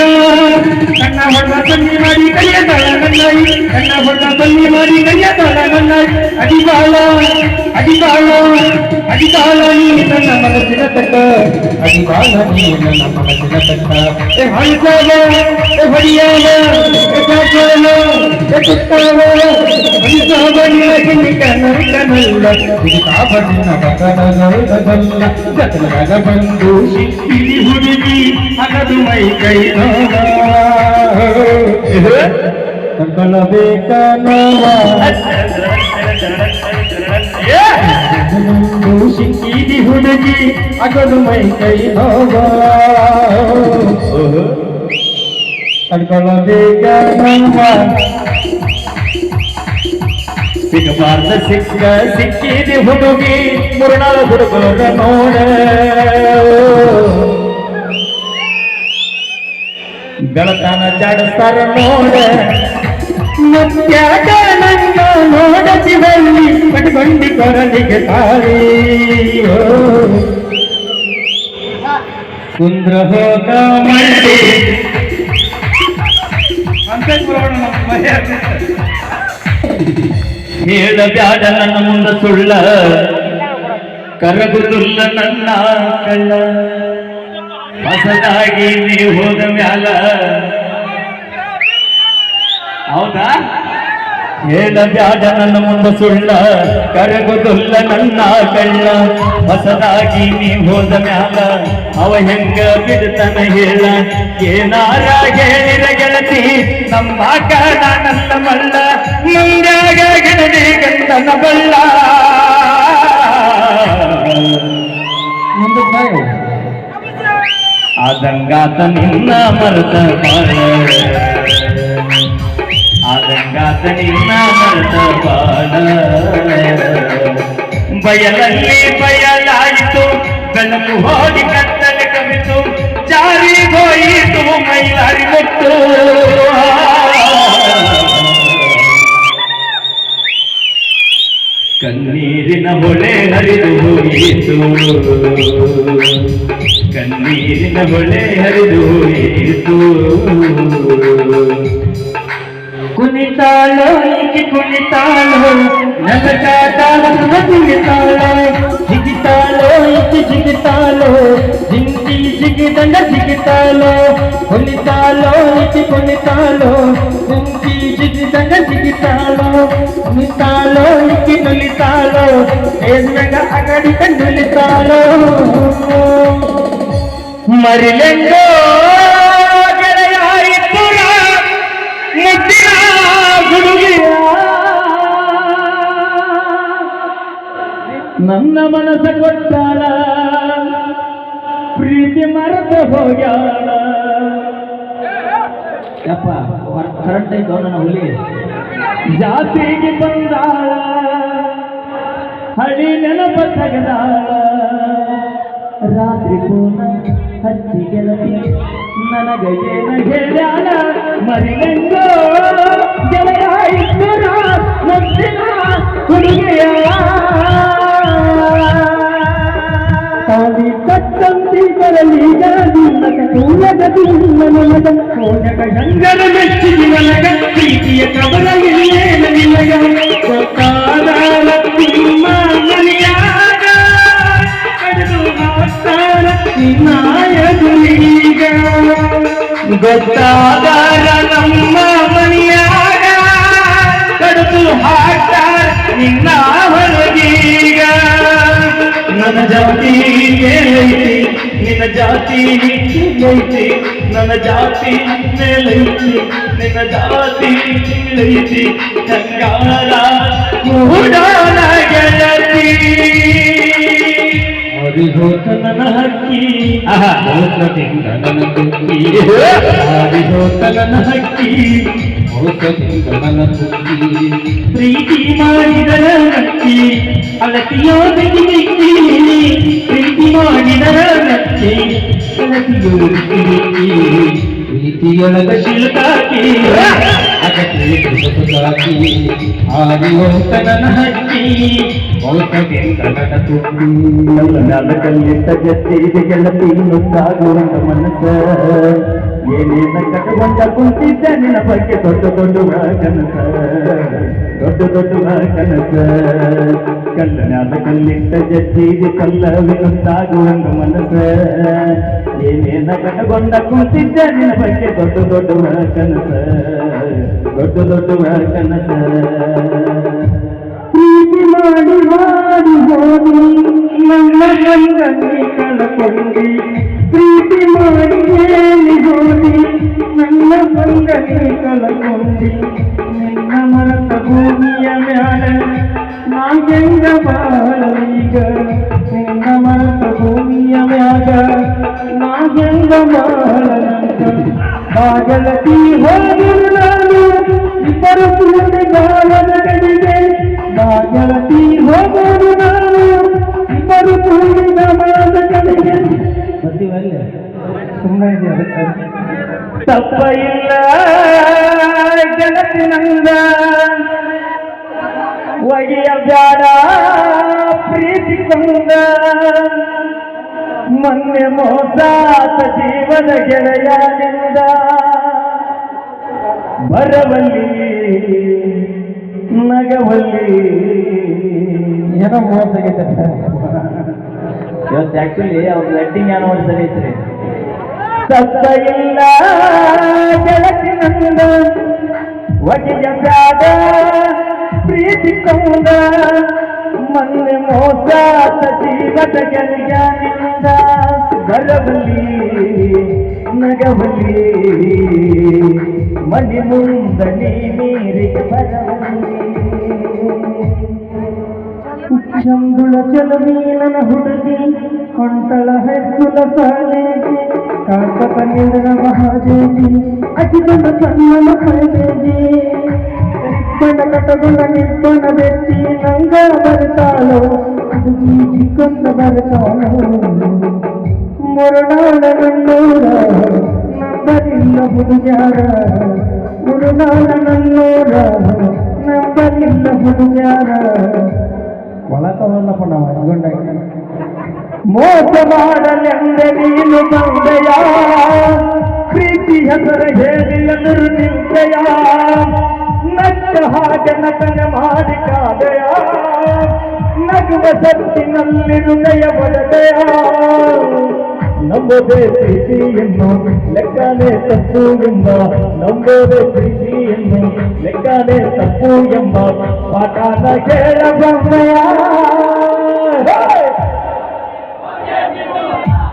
S1: ಕಣ್ಣ ಹೊಡೆದ ಬನ್ನಿ ಮಾಡಿ ಕಲಿಯದಾಳ ನನ್ನಾಯಿ ಕಣ್ಣ ಹೊಡೆದ ಬನ್ನಿ ಮಾಡಿ ಕಲಿಯದಾಳ ನನ್ನಾಯಿ ಅಡಿಬಾಳ ಅಡಿಬಾಳ ಅಡಿಬಾಳ ನೀ ನನ್ನ ಮನಸ್ಸಿನ ತಕ್ಕ ಅಡಿಬಾಳ ನೀ ನನ್ನ ಮನಸ್ಸಿನ ತಕ್ಕ ಏ ಹಳಿಸಾವ ಏ ಹೊಡಿಯಾವ ಏ ಕಾಚಾವ ಏ ಕುತ್ತಾವ ಬಂದು ಸಿಕ್ಕಿಲಿ ಹುಡುಗಿ ಅಗದು ಮೈ ಕೈ ಕಳ್ಕೊಳ್ಳಬೇಕ ಸಿಕ್ಕಿಲಿ ಹುಡುಗಿ ಅಗದು ಮೈ ಕೈ ನೋವ ಕಳ್ಕೊಳ್ಳಬೇಕ
S2: ಸಿಗಬಾರ್ದ ಸಿಕ್ಕ ಸಿಕ್ಕಿದಿ ಹುಡುಗಿ ಮುರುಣಾಳ ಹುಡುಗರ ನೋಡ ಗಳತನ ಜಾಡಸ್ತಾರ ನೋಡ
S1: ಮತ್ಯಾಗ ನನ್ನ ನೋಡತಿವಲ್ಲಿ ಕಟ್ಕೊಂಡಿ ಕೊರಲಿಗೆ ತಾಳಿ ಕುಂದ್ರ ಹೋಗ ಮಾಡಿ
S2: ಹೇಳಬ್ಯಾಡ ನನ್ನ ಮುಂದ ಸುಳ್ಳ ಕರಗುದುಲ್ಲ ನನ್ನ ಕಳ್ಳ ಹೊಸದಾಗಿ ನೀ ಹೋದ ಮ್ಯಾಲ ಹೌದಾ ಹೇಳಬ್ಯಾಡ ನನ್ನ ಮುಂದೆ ಸುಳ್ಳ ಕರಗುದುಲ್ಲ ನನ್ನ ಕಳ್ಳ ಹೊಸದಾಗಿ ನೀ ಹೋದ ಮ್ಯಾಲ ಅವ ಹೆಂಗ ಬಿಡ್ತನ ಹೇಳ ಏನಾರ ಹೇಳಿರ ಗೆಳತಿ ನಮ್ಮ ನಾನಲ್ಲ ಮಲ್ಲ ಮುಂದ್ಯಾಗ ಗಿಡದಿ ಗಂಡನ ಬಳ್ಳ
S1: ಮುಂದೆ ಬಾಯ್
S2: ಆದಂಗಾತ ನಿನ್ನ ಮರೆತ ಬಾಳ ಆದಂಗಾತ ನಿನ್ನ ಮರೆತ ಬಾಳ ಬಯಲಲ್ಲಿ ಬಯಲಾಯಿತು ಬೆಳಕು ಹೋಗಿ ಕತ್ತಲೆ ಕವಿತು ಜಾರಿ ಹೋಯಿತು ಮೈಲಾರಿ ಮುಟ್ಟು ಕಣ್ಣೀರಿನ ಹೊಳೆ ಹರಿದು ಹೋಯಿತು ಕಣ್ಣೀರಿನ ಹೊಳೆ ಹರಿದು ಹೋಯಿತು
S1: ಕುಣಿತಾಳೋ ಈಕೆ ಕುಣಿತಾಳೋ ನಲಕ ತಾಳದ ಕುಣಿತಾಳೋ ಜಿಗಿತಾಳೋ ಈಕೆ ಜಿಗಿತಾಳೋ ಜಿಂಕಿ ಜಿಗಿದಂಡ ಜಿಗಿತಾಳೋ ಕುಣಿತಾಳೋ ಈಕೆ ಕುಣಿತಾಳೋ ಜಿಂಕಿ ಜಿಗಿದಂಡ ಜಿಗಿತಾಳೋ ಕುಣಿತಾಳೋ ಈಕೆ ನುಲಿತಾಳೋ ಏನ್ಮೆಗ ಅಗಡಿ ಕಂಡುಲಿತಾಳೋ
S2: ಮರಿಲೆಂಗೋ ಗೆಳೆಯಾಯಿತುರ ಮುದ್ದಿನ ಹುಡುಗಿಯ ನನ್ನ ಮನಸ್ಸ ಕೊಟ್ಟಾಳ ಪ್ರೀತಿ ಮರೆತು ಹೋಗ್ಯಾಳ
S1: ಯಪ್ಪ ಕರೆಂಟ್ ಐತೋ ನನ್ನ ಹುಲಿ
S2: ಜಾತಿಗೆ ಬಂದಾಳ ಹಳಿ ನೆನಪ ತೆಗೆದಾಳ ರಾತ್ರಿ ಪೂರ್ಣ ಹಚ್ಚಿ ಗೆಳತಿ ನನಗೇನ ಹೇಳ್ಯಾಳ ಮರಿಲೆಂಗೋ ಗೆಳೆಯಾಯಿತುರ ಮುದ್ದಿನ ಹುಡುಗಿಯ
S1: ತಾಳಿ ಕಟ್ಟಂತಿ ಬರಲಿ ಗಾದಿಲ್ಲಕ ಕೂಲಗದಿ ನನಗ
S2: ಕೋಣಗ ಗಂಗರ ಮೆಚ್ಚಿಗೆ ನನಗ ಪ್ರೀತಿಯ ಕಬಲ ಇಲ್ಲೇನ ನಿನಗ ಗೊತ್ತಾದ ನಿಮ್ಮ ಮನೆಯಾಗ ಕಡಿದು ಹಾಕ್ತಾರ ನಾಯಕನೀಗ ಗೊತ್ತಾದ ನಮ್ಮ ಮನೆಯಾಗ ಕಡಿದು ಹಾಕ್ತಾರ ನಿನ್ನ ಹೊರಗೀಗ ನನ್ನ ಜಾತಿ ಮೇಲೈತಿ ನಿನ್ನ ಜಾತಿ ಕೀಳೈತಿ ನನ್ನ ಜಾತಿ ಮೇಲೈತಿ ನಿನ್ನ ಜಾತಿ ಕೀಳೈತಿ ಕಂಗಾರ ಕೂಡಾನ ಗೆಳತಿ
S1: ಹರಿಹೋತ ನನ್ನ ಹಕ್ಕಿ ಮೋಸದಿಂದ ನನ್ನ ತುಕ್ಕಿ ಹರಿಹೋತ ನನ್ನ ಹಕ್ಕಿ ಮೋಸದಿಂದ ನನ್ನ ತುಕ್ಕಿ
S2: ಪ್ರೀತಿ ಮಾಡಿದರ ನಕ್ಕಿ ಅಳತಿಯೋ ದಿಕ್ಕಿ ದಿಕ್ಕಿ ಪ್ರೀತಿ ಮಾಡಿದರ ನಕ್ಕಿ
S1: ಅಳತಿಯೋ ದಿಕ್ಕಿ ಪ್ರೀತಿಯೊಳಗ ಶಿಲ್ಕಾಕಿ ಅಗತ್ಯ ಸುಖಾಕಿ ಹರಿಹೋತ ನನ್ನ ಹಕ್ಕಿ ಮೋಸದಿಂದ ನನ್ನ ತುಕ್ಕಿ
S2: ಕಲ್ಲನಾದ ಕಲ್ಲಿಟ್ಟ ಜತ್ತಿಗೆ ಗೆಳತಿ ನುಗ್ಗಾಗುವಂತ ಮನಸ್ಸ ಏನೇನ ಕಟಗೊಂಡ ಕುಂತಿದ್ದ ನಿನ್ನ ಬಗ್ಗೆ ದೊಡ್ಡ ದೊಡ್ಡ ಕನಸ ದೊಡ್ಡ ದೊಡ್ಡ ಕನಸ ಕಲ್ಲನಾದ ಕಲ್ಲಿಟ್ಟ ಜತ್ತಿಗೆ ಕಲ್ಲವಿನುಂಟಾಗುವಂತ ಮನಸ್ಸ ಏನೇನ ಕಟಗೊಂಡ ಕುಂತಿದ್ದ ನಿನ್ನ ಬಗ್ಗೆ ದೊಡ್ಡ ದೊಡ್ಡ ಕನಸ ದೊಡ್ಡ ದೊಡ್ಡ ಕನಸ
S1: ಪ್ರೀತಿ ಮಾಡಿ ಮಾಡಿ ಹೋದಿ ನನ್ನ ಗಂಗನಿ ಕಳಕೊಂಡಿ ಪ್ರೀತಿ ಮಾಡಿ ಹೇಳಿ ಹೋದಿ ನನ್ನ ಗಂಗನಿ ಕಳಕೊಂಡಿ ನಿನ್ನ ಮರತ ಭೂಮಿಯ ಮ್ಯಾಲ ನಾಗೆಂಗ ಬಾಳೀಗ ನಿನ್ನ ಮರತ ಭೂಮಿಯ ಮ್ಯಾಗ ನಾಗೆಂಗ ಬಾಳಂಗ ಬಾಗಲತಿ ಹೋದರು ನಾನು ಇಬ್ಬರು ಪೂರ್ಣಗಾಲದ ಕಡೆಗೆ ಬಾಗಲತಿ ಹೋದರು ನಾನು ಇಬ್ಬರು ಪೂರ್ಣಗಾಲದ ಕಡೆಗೆ ಬರ್ತೀವಲ್ಲ ಸುಮ್ಮನೆ ಇದೆ ಅದಕ್ಕೆ
S2: ತಪ್ಪ ಇಲ್ಲ ಗೆಳತಿನಂದ ಒಗೆಯ ಬ್ಯಾಡ ಪ್ರೀತಿ ಕೊಂದ ಮೊನ್ನೆ ಮೋಸಾತ ಜೀವದ ಗೆಳೆಯನಿಂದ ಬರವಲ್ಲಿ ನಗವಲ್ಲಿ
S1: ಏನೋ ಮೋಸ ಆಗೈತೆ
S2: ಇವತ್ತು ಆಕ್ಚುಲಿ ಅವ್ರ ಲೈಟಿಂಗ್ ಏನೋ ಒಂದು ಸರಿ ಐತ್ರಿ ತಪ್ಪ ಇಲ್ಲ ಗೆಳತಿನಂದ ಒಗೆಯ ಬ್ಯಾಡ
S1: ಪ್ರೀತಿ ಕೊಂದ ಮೊನ್ನೆ ಮೋಸ ಜೀವದ ಗೆಲುವಿನಿಂದ ಬರಬಲ್ಲಿ ನಗಬಲ್ಲಿ ಮನೆ ಮುಂದ ನೀರಿಗೆ ಬರಬಲ್ಲಿ ಚಂದುಳ ಚಲವೀನನ ಹುಡುಗಿ ಕೊಂಟಳ ಹೆಕ್ಕುಲ ಸಾಲೇಗಿ ಕಾಕತ ನಿಂದನ ಮಹಾದೇವಿ ಅಜಿತನ ಕಣ್ಣನ ಕೈದೇವಿ ನಿಪ್ಪನ ಕಟಗುಣ ನಿಪ್ಪನ ಬೆಟ್ಟಿ ನಂಗ ಬರ್ತಾಳೋ ಹುಡುಗಿ ಚಿಕ್ಕಂದ ಬರ್ತಾಳೋ ಮುರುನಾಳ ನನ್ನೂರ ನಂಬರಿಲ್ಲ ಹುಡುಗ್ಯಾರ ಮುರುನಾಳ ನನ್ನೂರ ನಂಬರಿಲ್ಲ ಹುಡುಗ್ಯಾರ ಒಳಕವಲ್ಲಪ್ಪ ನಾವು ಹಚ್ಕೊಂಡಾಗ ಮೋಸ ಮಾಡಲೆಂದೆ ನೀನು ಬಂದೆಯ ಪ್ರೀತಿ ಹೆಸರ ಹೇಳಿಲ್ಲ ನಿರ್ನಿಂದೆಯ ನಕ್ಕ ಹಾಗೆ ನಟನೆ ಮಾಡಿ ಕಾದೆಯ ನಗುವ ಸತ್ತಿನಲ್ಲಿ ಹೃದಯ ಒಡೆದೆಯ ನಂಬೋದೇ ಪ್ರೀತಿಯನ್ನು ಲೆಕ್ಕನೇ ತಪ್ಪು ಎಂಬ ನಂಬೋದೇ ಪ್ರೀತಿಯನ್ನು ಲೆಕ್ಕನೇ ತಪ್ಪು ಎಂಬ ಪಾಠನ ಕೇಳ ಬಂದೆಯ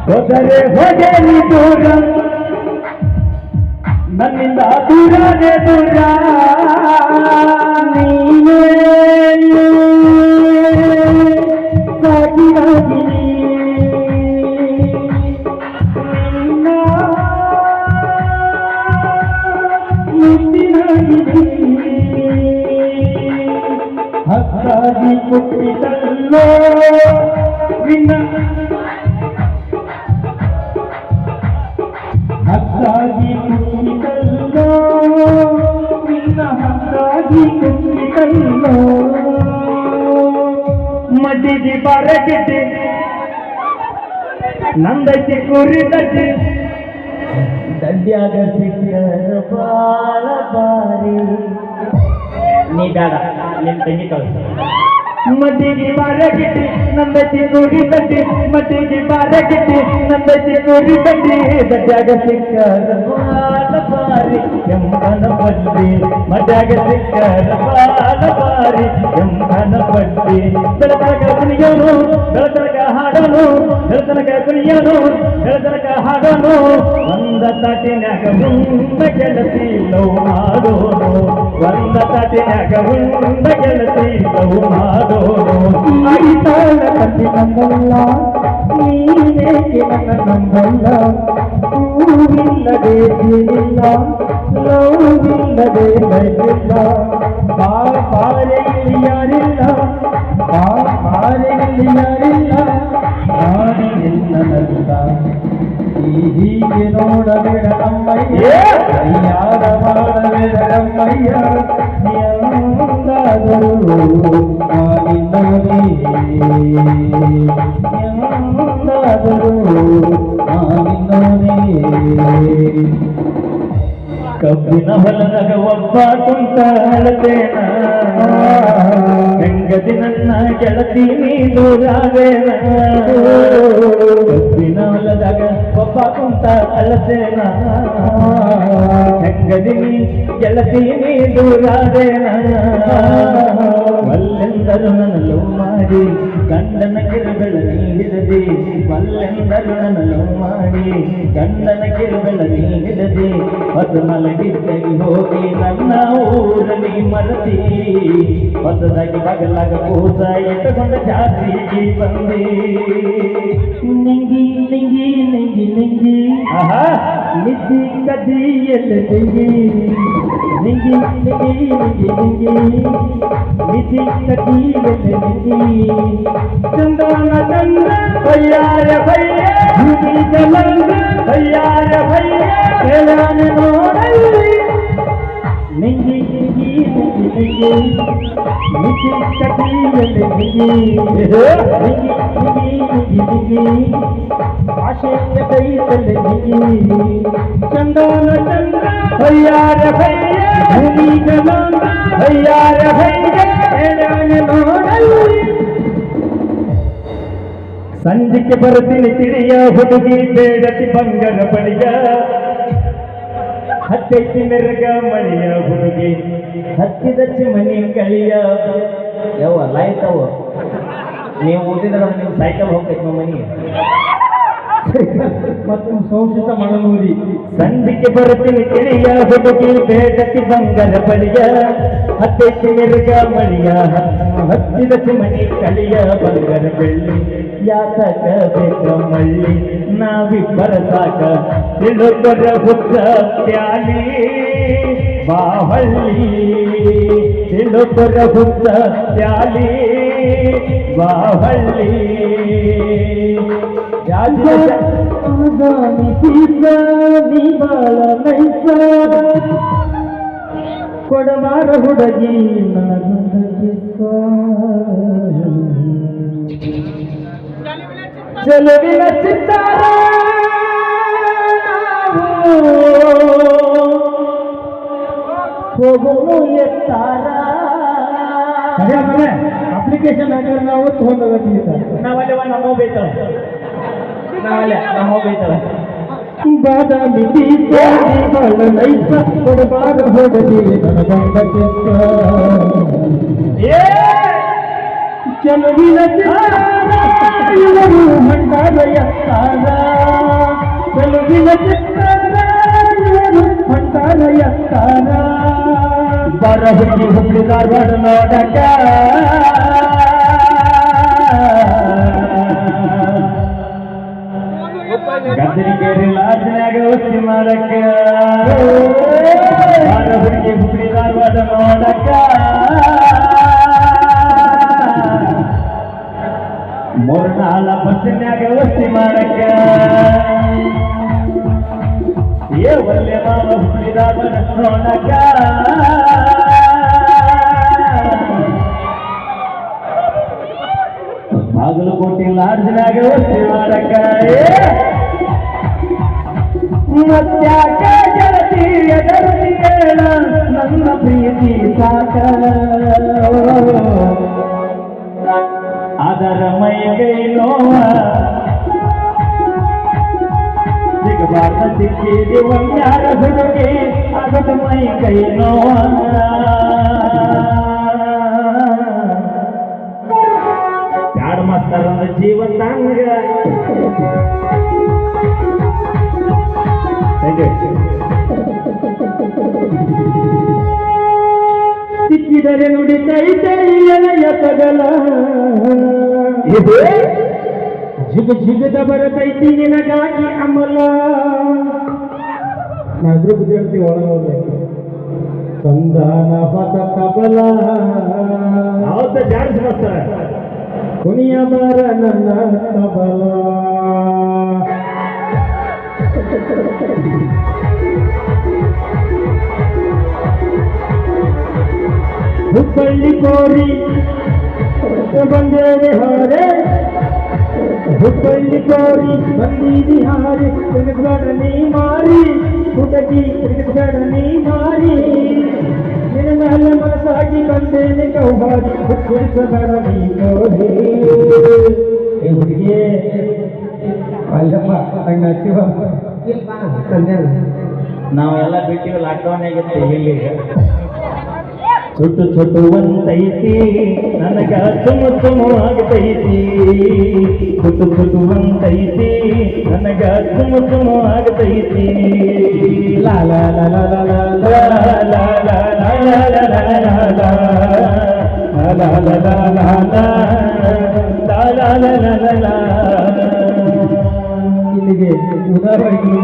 S1: ಹೋದರೆ ಹೋಗೆ ನೀ ದೂರ ನನ್ನಿಂದ ದೂರನೇ ದೂರ ನೀನೇ ಸಾಗಿಯಾಗಿ ನಿನ್ನ ಮುತ್ತಿನಾಗಿ ಹಕ್ಕಾಗಿ ಕೊಟ್ಟಿದ್ದಲ್ಲೋ ನಿನ್ನ ಹಕ್ಕಾಗಿ ಕುಟ್ಟಿತಲ್ಲೋ ನಿನ್ನ ಹಕ್ಕಾಗಿ ಕುಟ್ಟಿತಲ್ಲೋ ಮಡಿಗೆ ಬರಗಿದ್ದೆ ನಂದಕ್ಕೆ ಕುರಿದಕ್ಕೆ ದಡ್ಯಾಗ ಸಿಕ್ಕರ ಬಾಳ ಬಾರಿ ನೀ ಬೇಡ ನಿನ್ ತಂಗಿ ಕಳಿಸ ಮಟ್ಟಿಗೆ ಬಾರಗಿಟ್ಟಿ ನಂದಕ್ಕೆ ಕುರಿದಕ್ಕೆ ಮಟ್ಟಿಗೆ ಬಾರಗಿಟ್ಟಿ ನಂದಕ್ಕೆ ಕುರಿದಕ್ಕೆ ದಡ್ಯಾಗ ಸಿಕ್ಕರ ಬಾಳ ಬಾರಿ ಎಂಬನ ಬಡ್ಡಿ ಮಡ್ಯಾಗ ಸಿಕ್ಕರ ಬಾಳ ಬಾರಿ ಎಂಬನ ಬಡ್ಡಿ ಬೆಳತನಕ ಕುಣಿಯೋನು ಬೆಳತನಕ ಹಾಡೋನು ಬೆಳತನಕ ಕುಣಿಯೋನು ಬೆಳತನಕ ಹಾಡೋನು ಒಂದ ತಾಟಿನ್ಯಾಗ ಮುಂದ ಗೆಳತಿ ಲವ್ ಮಾಡೋನು ಒಂದ ತಾಟಿನ್ಯಾಗ ಮುಂದ ಗೆಳತಿ ಲವ್ ಮಾಡೋನು ಅಡಿತಾಳ ಕಟ್ಟಿ ನಂಬಲ್ಲ ನೀನೇಕೆ ನನ್ನ ನಂಬಲ್ಲ ಹೂವಿಲ್ಲದೆ ಜೀವಿಲ್ಲ ಲವ್ವಿಲ್ಲದೆ ಲೈಫಿಲ್ಲ ಬಾಳೆಯಲ್ಲಿ ಯಾರಿಲ್ಲ ಬಾಳೆಯಲ್ಲಿ ಯಾರಿಲ್ಲ ನಾಡಿಲ್ಲ ನಲ್ಲ ಹೀಗೆ ನೋಡಬೇಡ ನಮ್ಮಯ್ಯ ಯಾರ ಮಾಡಬೇಡ ನಮ್ಮಯ್ಯ ಎಂದಾದರೂ ನಾನಿನ್ನೋನೇ ಎಂದಾದರೂ ನಾನಿನ್ನೋನೇ ಕಬ್ಬಿನ ಹೊಲದಾಗ ಒಬ್ಬ ಕುಂತ ಅಳತೇನ ಹೆಂಗದಿ ನನ್ನ ಗೆಳತಿ ನೀ ದೂರಾದೇನ ಕಬ್ಬಿನ ಹೊಲದಾಗ ಒಬ್ಬ ಕುಂತ ಅಳತೇನ ಹೆಂಗದಿ ನೀ ಗೆಳತಿ ನೀ ದೂರಾದೇನ ವಲ್ಲೆಂದರು ನನ್ನ ಲವ್ ಮಾಡಿ ಗಂಡನ ಕಿರುಬೆಳ ನೀಡಿರದೆ ವಲ್ಲೆಂದರು ನನ್ನ ಲವ್ ಮಾಡಿ ಗಂಡನ ಕಿರುಬೆಳ ನೀಡಿರದೆ ಹೊಸ ಮಲಗಿದ್ದಗಿ ಹೋಗಿ ನನ್ನ ಊರಲ್ಲಿ ಮರತಿ ಹೊಸದಾಗಿ ಬಗಲಾಗ ಕೂಸ ಇಟ್ಟುಕೊಂಡ ಜಾತ್ರೆಗೆ ಬಂದೆ ನಿಂಗಿ ನಿಂಗಿ ನಿಂಗಿ ನಿಂಗಿ ಆಹಾ ನಿದ್ದಿ ಕದಿಯಲ್ಲ ನಿಂಗಿ ನಿಂಗಿ ನಿಂಗಿ ನಿಂಗಿ ನಿಂಗಿ ನಿದ್ದಿ ಕದಿಯಲ್ಲ ನಿಂಗಿ ಚಂದನ ಚಂದ ಭಯ್ಯಾರ ಭಯ್ಯ ಭೂಮಿ ಜಲಂಗ ಭಯ್ಯಾರ ಭಯ್ಯ ಹೇಳಾನೆ ನೋಡಲ್ಲಿ ನಿಂಗಿ ನಿಂಗಿ ನಿಂಗಿ ನಿಂಗಿ ನಿದ್ದಿ ಕದಿಯಲ್ಲ ನಿಂಗಿ ನಿಂಗಿ ನಿಂಗಿ ನಿಂಗಿ ಆಶೆಯ ಕೈತಲೆ ನಿಂಗಿ ಚಂದನ ಚಂದ ಭಯ್ಯಾರ ಭಯ್ಯ ಭೂಮಿ ಜಲಂಗ ಭಯ್ಯಾರ ಭಯ್ಯ ಹೇಳಾನೆ ನೋಡಲ್ಲಿ ಸಂಜೆಗೆ ಬರ್ತೀನಿ ತಿಳಿಯ ಹುಡುಗಿ ಬೇಡತಿ ಬಂಗಾರ ಬಳಿಯ
S2: ಹತ್ತೈತಿ ಮೆರಗ ಮಳೆಯ ಹುಡುಗಿ ಹತ್ತಿದ ಚಿಮನಿ ಕಳಿಯ ಯಾವ ಲೈಟ್ ಅವ ನೀವು ಓದಿದ್ರೆ ನೀವು ಸೈಕಲ್ ಹೋಗ್ತೈತಿ ನಮ್ಮ ಮನೆಗೆ
S1: ಮತ್ತು ಸಂಶಿತ ಮಾಡಲೂರಿ
S2: ಸಂಧಿಗೆ ಬರ್ತೀನಿ ತಿಳಿಯ ಹುಡುಗಿ ಬೇಡತಿ ಬಂಗರ ಬಳಿಯ ಹತ್ತೈತಿ ಮೆರಗ ಮಳಿಯ ಹತ್ತಿದ ಚಿಮನಿ ಕಳಿಯ ಬಂಗರ ಬೆಳ್ಳಿ ಯಾತಕ ಬೇಕ ಮಳ್ಳಿ ನಾವಿಬ್ಬರ ಸಾಕ ತಿಳುಬರ ಹುತ್ತ ಪ್ಯಾಲಿ ಬಾಹಳ್ಳಿ ತಿಳುಬರ ಹುತ್ತ ಪ್ಯಾಲಿ ಬಾಹಳ್ಳಿ
S1: ಕೊಡಮಾರ ಹುಡುಗಿ ಚೆಲುವಿನ ಚಿತ್ತಾರ ಹೋಗೋನು ಎತ್ತಾರ ಅಪ್ಲಿಕೇಶನ್ ಹಾಕಿದ್ರೆ ನಾವು ತಗೊಂಡೋಗ್ತೀವಿ
S2: ನಾವಲ್ಲಿ ನಮ್ಮ ಬೈತಾಳ ನಮ್ಮ ಬೈತಾಳ
S1: ಬಾದಾಮಿ ಬೀಸ ನೈಸ ಕೊಡಬಾರ ಹೊಡದಿ ನನಗಂಡಕ್ಕೆ ಚೆಲುವಿನ ಇವರು ಭಂಡಾರ ಎತ್ತಾರ ಚೆಲುವಿನ ಚಿತ್ತಾರ ಇವರು ಭಂಡಾರ ಎತ್ತಾರ
S2: ಬರ ಹುಡುಗಿ ಹುಬ್ಳಿ ಧಾರವಾಡ ನೋಡಕ ಗದ್ದರಿಗೇರಿ ಲಾಡ್ಜ್ನ್ಯಾಗ ವಸ್ತಿ ಮಾಡಕ ಬರ ಹುಡುಗಿ ಹುಬ್ಳಿ ಧಾರವಾಡ ನೋಡಕ ಮೂರ್ನಾಳ ಬಸ್ನ್ಯಾಗ ವಸ್ತಿ ಮಾಡಕ ಒಳ್ಳೆ ಮಾವ ಹುಬ್ಳಿ ಧಾರವಾಡ ನೋಡಕ ಬಾಗಲಕೋಟೆ ಲಾಡ್ಜ್ನ್ಯಾಗ ವಸ್ತಿ ಮಾಡಕ ಮತ್ಯಾಕ ಗೆಳತಿ ಎದರುತಿ ಹೇಳ ನನ್ನ ಪ್ರೀತಿ ಸಾಕ ಅದರ ಮೈಗೈ ನೋವ ಸಿಗಬಾರ್ದ ಸಿಕ್ಕಿದೆ ಒಂದ್ಯಾರ ಹುಡುಗಿ ಅದರ ಮೈಗೈ ನೋವ ಯಾರು ಮಾಸ್ತರಂದ ಜೀವತಾಂಗ
S1: ಸಿಕ್ಕಿದರೆ ನುಡಿತೈತೆ ಎಲೆಯ ತಗಲ ಜಿಗ ಜಿಗದ ಬರತೈತಿ ನಿನಗಾಗಿ ಅಮಲ ನಾದ್ರು ಬುದ್ಧಿ ಒಳಗೆ ಹೋಗ್ಬೇಕು ಸಂಧಾನ ಹೊಸ ಕಬಲ
S2: ಅವತ್ತ ಜಾಡ್ಸ್ ಬರ್ತಾರ
S1: ಕುಣಿಯ ಬಾರ ನನ್ನ ಕಬಲ ಹುಬ್ಬಳ್ಳಿ ಕೋರಿ ಬಂದೇರಿ ಹಾರೆ ಹುಬ್ಬಳ್ಳಿ ಕೋರಿ ಬಂದೀರಿ ಹಾರೆ ತಿರುಗಬೇಡ ನೀ ಮಾರಿ ಹುಡುಗಿ ತಿರುಗಬೇಡ ನೀ ಮಾರಿ ನಿನ್ನ ಮೇಲೆ ಮನಸ್ಸಾಗಿ ಬಂದೇನೆ ಕೌಹಾರಿ ಹುಟ್ಟಿಸಬೇಡ ನೀ ಕೋರಿ ಏ ಹುಡುಗಿ ಅಲ್ಲಪ್ಪ ಹಂಗ ಹಚ್ಚಿವ
S2: ನಾವೆಲ್ಲ ಬಿಟ್ಟಿವಿ ಲಾಕ್ಡೌನ್ ಆಗಿತ್ತು ಇಲ್ಲಿ ಚುಟ್ಟು ಚುಟ್ಟುವಂತೈತಿ ನನಗ ತುಮು ಆಗತೈತಿ ಚುಟ್ಟುವಂತೈತಿ ನನಗ ತುಮು ಆಗತೈತಿ
S1: ಲಾ ಲಾ ಲಾ ಲಾ ಲಾ ಲಾ ಲಾ ಲಾ ಲಾ ಲಾ ಲಾ ಲಾ ಲಾ ಇಲ್ಲಿಗೆ ಉದಾಹರಣೆ